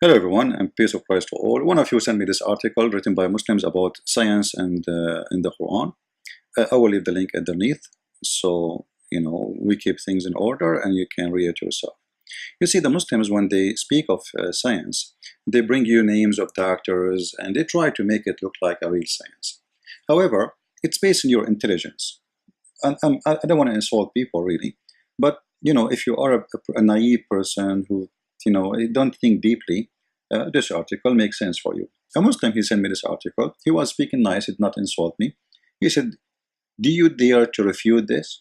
Hello everyone, and peace of Christ to all. One of you sent me this article written by Muslims about science and in the Quran. I will leave the link underneath, so we keep things in order and you can read it yourself. You see, the Muslims, when they speak of science, they bring you names of doctors and they try to make it look like a real science. However, it's based on your intelligence. And I don't want to insult people really, but if you are a naive person who don't think deeply, this article makes sense for you. A Muslim, he sent me this article. He was speaking nice, he did not insult me. He said, "Do you dare to refute this?"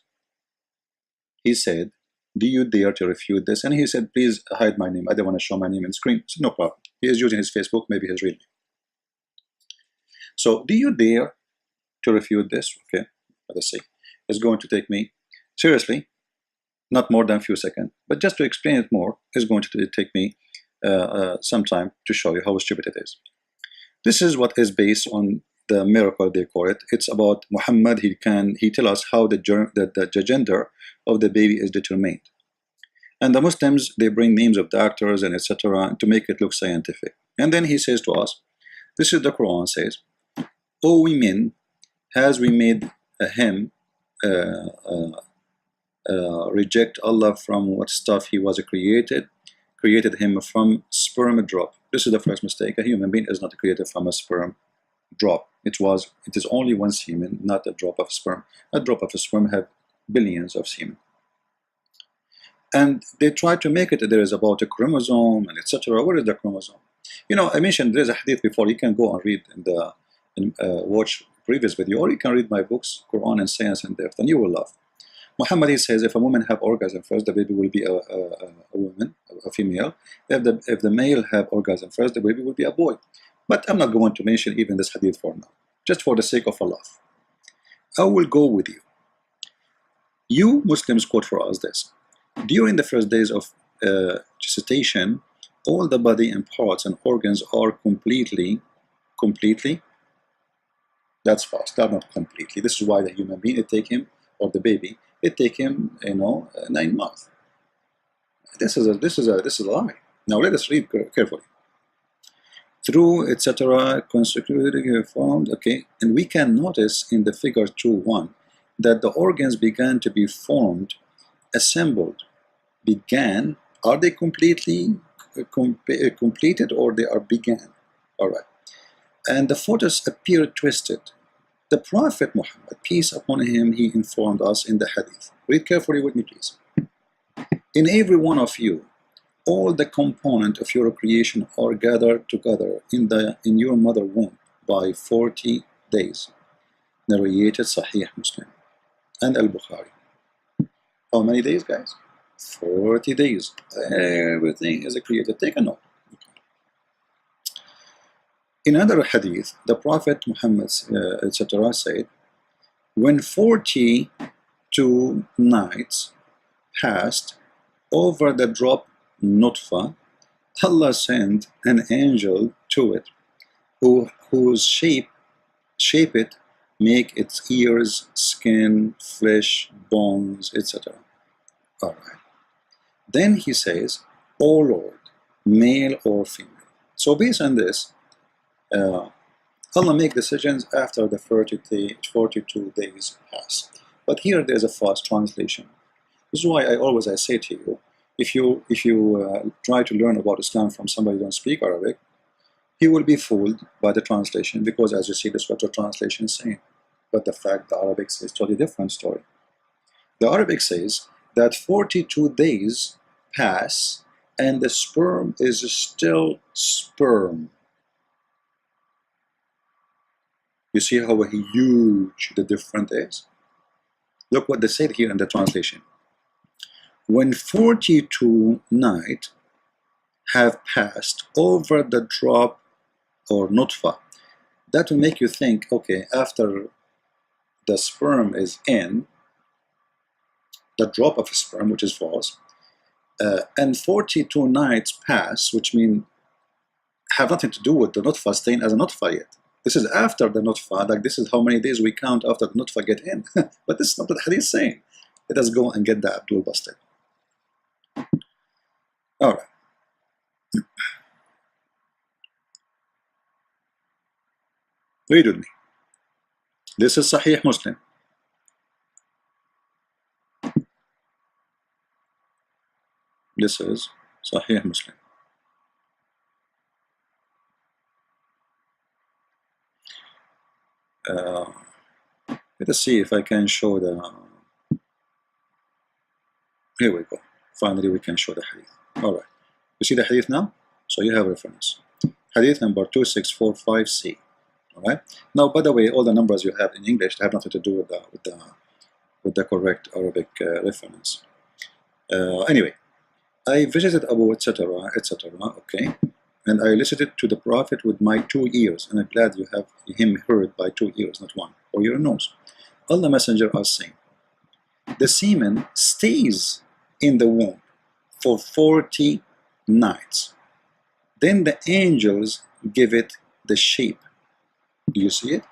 He said, "Do you dare to refute this?" And he said, "Please hide my name. I don't want to show my name on screen." I said, "No problem." He is using his Facebook, maybe his real name. So, do you dare to refute this? Okay, let us see. It's going to take me, seriously, not more than a few seconds. But just to explain it more, it's going to take me some time to show you how stupid it is. This is what is based on the miracle, they call it. It's about Muhammad. He tell us how the gender of the baby is determined. And the Muslims, they bring names of doctors and etc. to make it look scientific. And then he says to us, this is the Quran says, "O women, has we made him reject Allah from what stuff he was created him from sperm drop." This is the first mistake. A human being is not created from a sperm drop. It is only one semen, not a drop of sperm. A drop of sperm have billions of semen. And they try to make it there is about a chromosome and etc. What is the chromosome? I mentioned there's a hadith before. You can go and read watch previous video, or you can read my books, Quran and Science in Depth, and you will love. Muhammad, he says, if a woman have orgasm first, the baby will be a woman, a female. If the male have orgasm first, the baby will be a boy. But I'm not going to mention even this hadith for now, just for the sake of Allah. I will go with you. You Muslims quote for us this. During the first days of gestation, all the body and parts and organs are completely, that's false, they're not completely. This is why the human being, it take him, or the baby, it take him 9 months. This is a lie. Now let us read carefully. Through etc. consecutively formed, okay, and we can notice in the figure 2.1 that the organs began to be formed, assembled, began. Are they completely completed, or they are began? All right. And the photos appear twisted. The Prophet Muhammad, peace upon him, he informed us in the hadith. Read carefully with me, please. In every one of you, all the components of your creation are gathered together in your mother womb by 40 days. Narrated Sahih Muslim and Al-Bukhari. How many days, guys? 40 days. Everything is created. Take a note. In another hadith, the Prophet Muhammad etc. said, when 42 nights passed over the drop nutfa, Allah sent an angel to it, whose shape it, make its ears, skin, flesh, bones, etc. All right. Then he says, "O Lord, male or female." So based on this, Allah make decisions after the 42 days pass. But here there's a false translation. This is why I say to you, if you try to learn about Islam from somebody who don't speak Arabic, he will be fooled by the translation, because as you see, this is what the translation is saying. But the fact the Arabic says totally different story. The Arabic says that 42 days pass and the sperm is still sperm. You see how huge the difference is? Look what they said here in the translation. When 42 nights have passed over the drop or nutfa, that will make you think, okay, after the sperm is in, the drop of sperm, which is false, and 42 nights pass, which mean have nothing to do with the nutfa staying as a nutfa yet. This is after the nutfa, like this is how many days we count after the nutfa get in. But this is not what the hadith is saying. Let us go and get the Abdul busted. All right. Read with me. This is Sahih Muslim. This is Sahih Muslim. Let us see if I can show the. Here we go. Finally, we can show the hadith. All right. You see the hadith now? So you have reference. Hadith number 2645C. All right. Now, by the way, all the numbers you have in English have nothing to do with the correct Arabic reference. Anyway, I visited Abu etc. etc. Okay, and I listened to the Prophet with my 2 ears, and I'm glad you have him heard by 2 ears, not one, or your nose. Allah Messenger are saying, the semen stays in the womb for 40 nights. Then the angels give it the shape. Do you see it?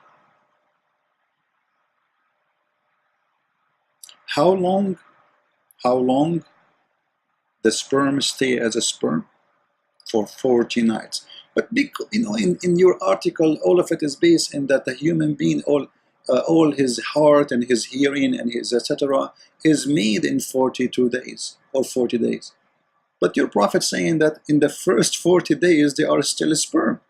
How long the sperm stay as a sperm? For 40 nights. But because, you know, in your article, all of it is based in that the human being, all his heart and his hearing and his etc. is made in 42 days or 40 days. But your Prophet saying that in the first 40 days they are still sperm.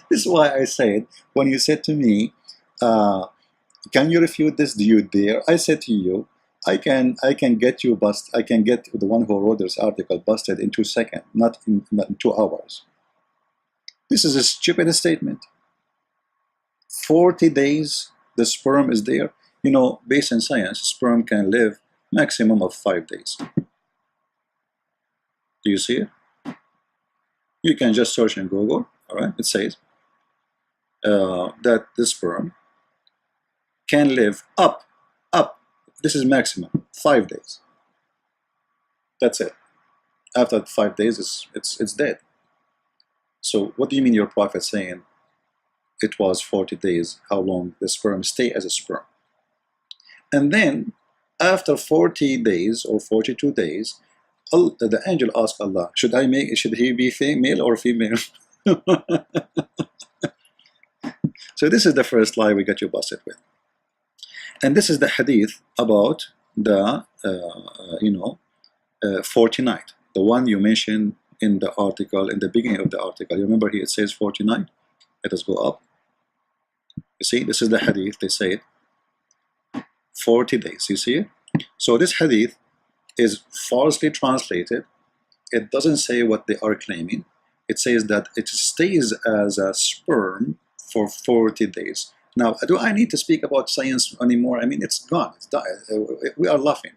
This is why I said, when you said to me, can you refute this? Do you dare? I said to you, I can get you I can get the one who wrote this article busted in 2 seconds, not in 2 hours. This is a stupid statement. 40 days the sperm is there. You know, based on science, sperm can live maximum of 5 days. Do you see it? You can just search in Google. All right, it says that the sperm can live up. This is maximum 5 days. That's it. After 5 days, it's dead. So what do you mean your Prophet saying it was 40 days? How long the sperm stay as a sperm? And then after 40 days or 42 days, the angel asked Allah, should he be male or female? So this is the first lie we got you busted with. And this is the hadith about the 40 night, the one you mentioned in the article, in the beginning of the article. You remember here it says 49. Let us go up. You see, this is the hadith. They say 40 days. You see it? So this hadith is falsely translated. It doesn't say what they are claiming. It says that it stays as a sperm for 40 days. Now, do I need to speak about science anymore? I mean, it's gone. It's died. We are laughing.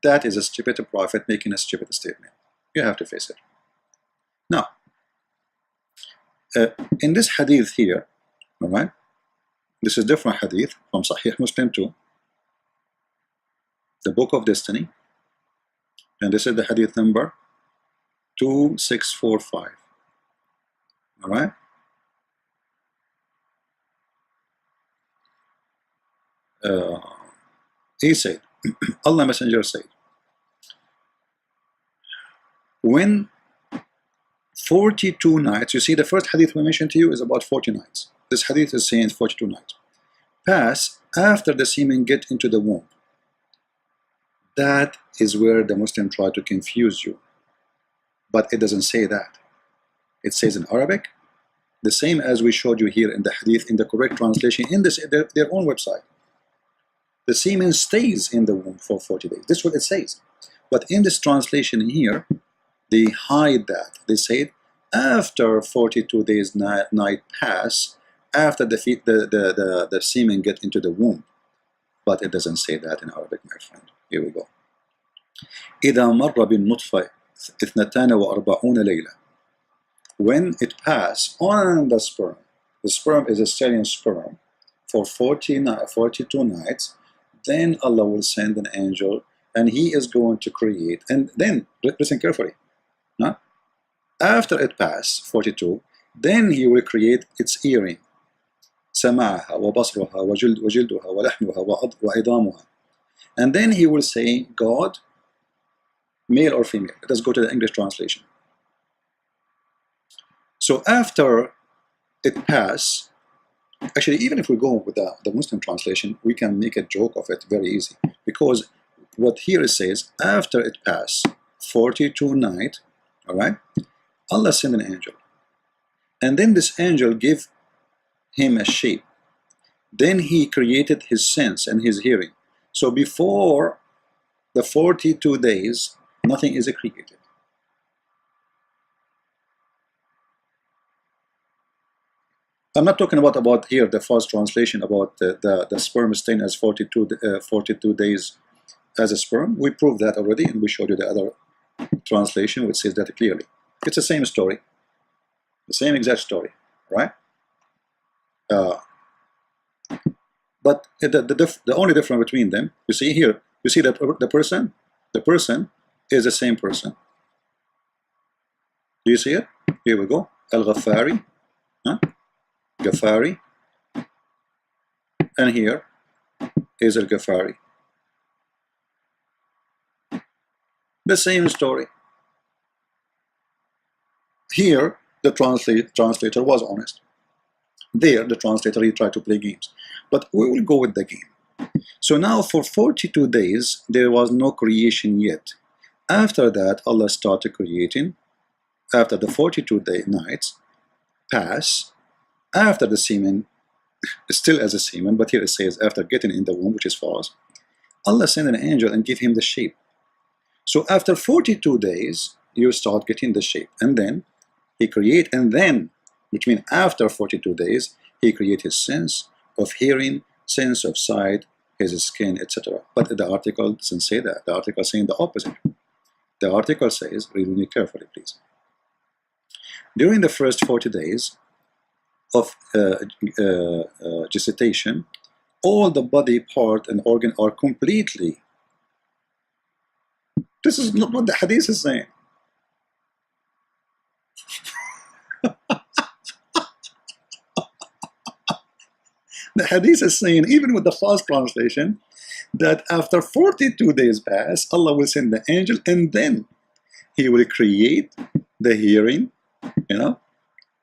That is a stupid prophet making a stupid statement. You have to face it. Now, in this hadith here, all right, this is different hadith from Sahih Muslim too, the Book of Destiny, and this is the hadith number 2645. All right. He said, Allah Messenger said, when 42 nights, you see the first hadith we mentioned to you is about 40 nights. This hadith is saying 42 nights. Pass after the semen get into the womb. That is where the Muslim try to confuse you. But it doesn't say that. It says in Arabic, the same as we showed you here in the hadith, in the correct translation, in their own website. The semen stays in the womb for 40 days. This is what it says. But in this translation here, they hide that. They say after 42 days night pass, after the semen get into the womb. But it doesn't say that in Arabic, my friend. Here we go. إذا مر بالنطفة 42 ليلة. When it pass on the sperm is a Syrian sperm for 42 nights, then Allah will send an angel and he is going to create. And then, listen carefully, huh? After it pass 42, then he will create its hearing. سمعها وبصرها وجلدها ولحمها وعظامها. And then he will say, God, male or female. Let us go to the English translation. So after it pass, actually, even if we go with the Muslim translation, we can make a joke of it very easy, because what here it says, after it pass 42 nights, all right, Allah sent an angel, and then this angel gave him a shape. Then he created his sense and his hearing. So before the 42 days, nothing is created. I'm not talking about here the first translation about the sperm staying as 42 days as a sperm. We proved that already, and we showed you the other translation which says that clearly. It's the same story, the same exact story, right? But the only difference between them, you see here, you see that the person is the same person. Do you see it? Here we go. Al-Ghaffari, huh? Ghaffari, and here is Al-Ghaffari. The same story. Here, the translator was honest. There, the translator, he tried to play games. But we will go with the game. So now for 42 days, there was no creation yet. After that, Allah started creating. After the 42 nights pass, after the semen, still as a semen, but here it says after getting in the womb, which is false, Allah sent an angel and gave him the shape. So after 42 days, you start getting the shape. And then he create, and then, which means after 42 days, he create his sense of hearing, sense of sight, his skin, etc. But the article doesn't say that. The article is saying the opposite. The article says, read me carefully, please. During the first 40 days of gestation, all the body part and organ are completely. This is not what the hadith is saying. The hadith is saying, even with the false translation, that after 42 days pass, Allah will send the angel, and then he will create the hearing, you know,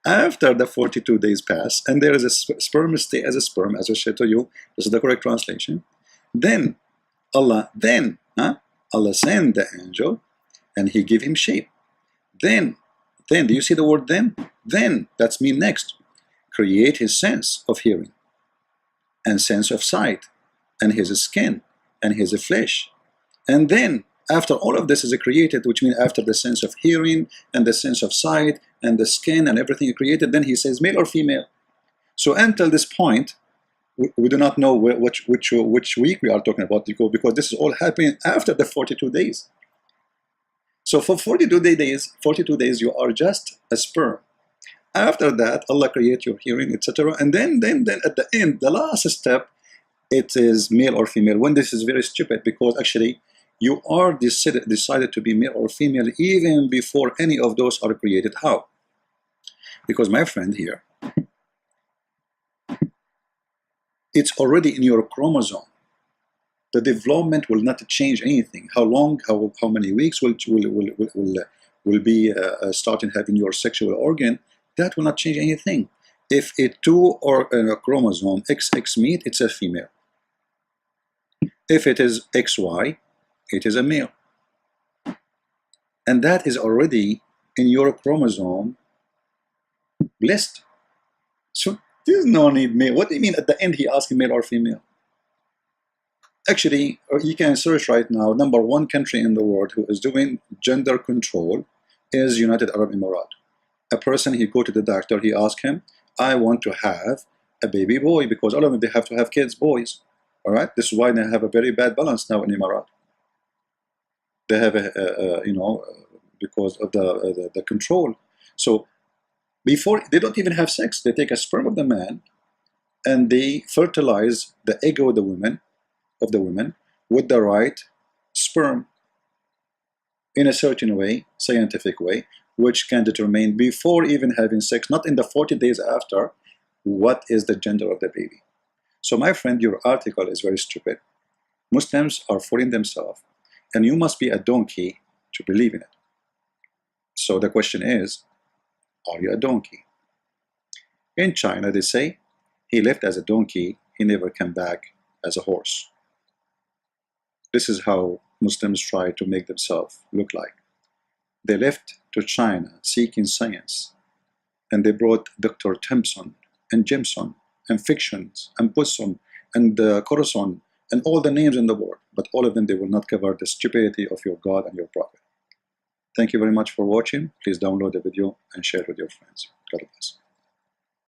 after the 42 days pass, and there is a sperm stay as a sperm, as I said to you. This is the correct translation. Then Allah sent the angel, and he gave him shape. Then, do you see the word then? Then, that's mean next. Create his sense of hearing, and sense of sight, and his skin, and his flesh. And then, after all of this is created, which means after the sense of hearing, and the sense of sight, and the skin, and everything created, then he says male or female. So until this point, we do not know which week we are talking about, because this is all happening after the 42 days. So for 42 days, you are just a sperm. After that, Allah creates your hearing, etc. And then at the end, the last step, it is male or female. When this is very stupid, because actually you are decided to be male or female even before any of those are created. How? Because my friend here, it's already in your chromosome. The development will not change anything. How long, how many weeks will be starting having your sexual organ, that will not change anything. If it two or a chromosome XX meet, it's a female. If it is XY, it is a male. And that is already in your chromosome list. So there's no need male. What do you mean at the end he asking male or female? Actually, you can search right now, #1 country in the world who is doing gender control is United Arab Emirates. A person, he go to the doctor, he ask him, I want to have a baby boy, because all of them, they have to have kids, boys. All right, this is why they have a very bad balance now in Emirates. They have because of the control. So before, they don't even have sex. They take a sperm of the man and they fertilize the egg of the woman with the right sperm in a certain way, scientific way, which can determine before even having sex, not in the 40 days after, what is the gender of the baby. So my friend, your article is very stupid. Muslims are fooling themselves, and you must be a donkey to believe in it. So the question is, Are you a donkey? In China, they say, he left as a donkey, he never came back as a horse. This is how Muslims try to make themselves look like. They left to China seeking science, and they brought Dr. Thompson and Jimson and Fictions and Pusson and Corazon and all the names in the world, but all of them, they will not cover the stupidity of your God and your Prophet. Thank you very much for watching. Please download the video and share it with your friends. God bless.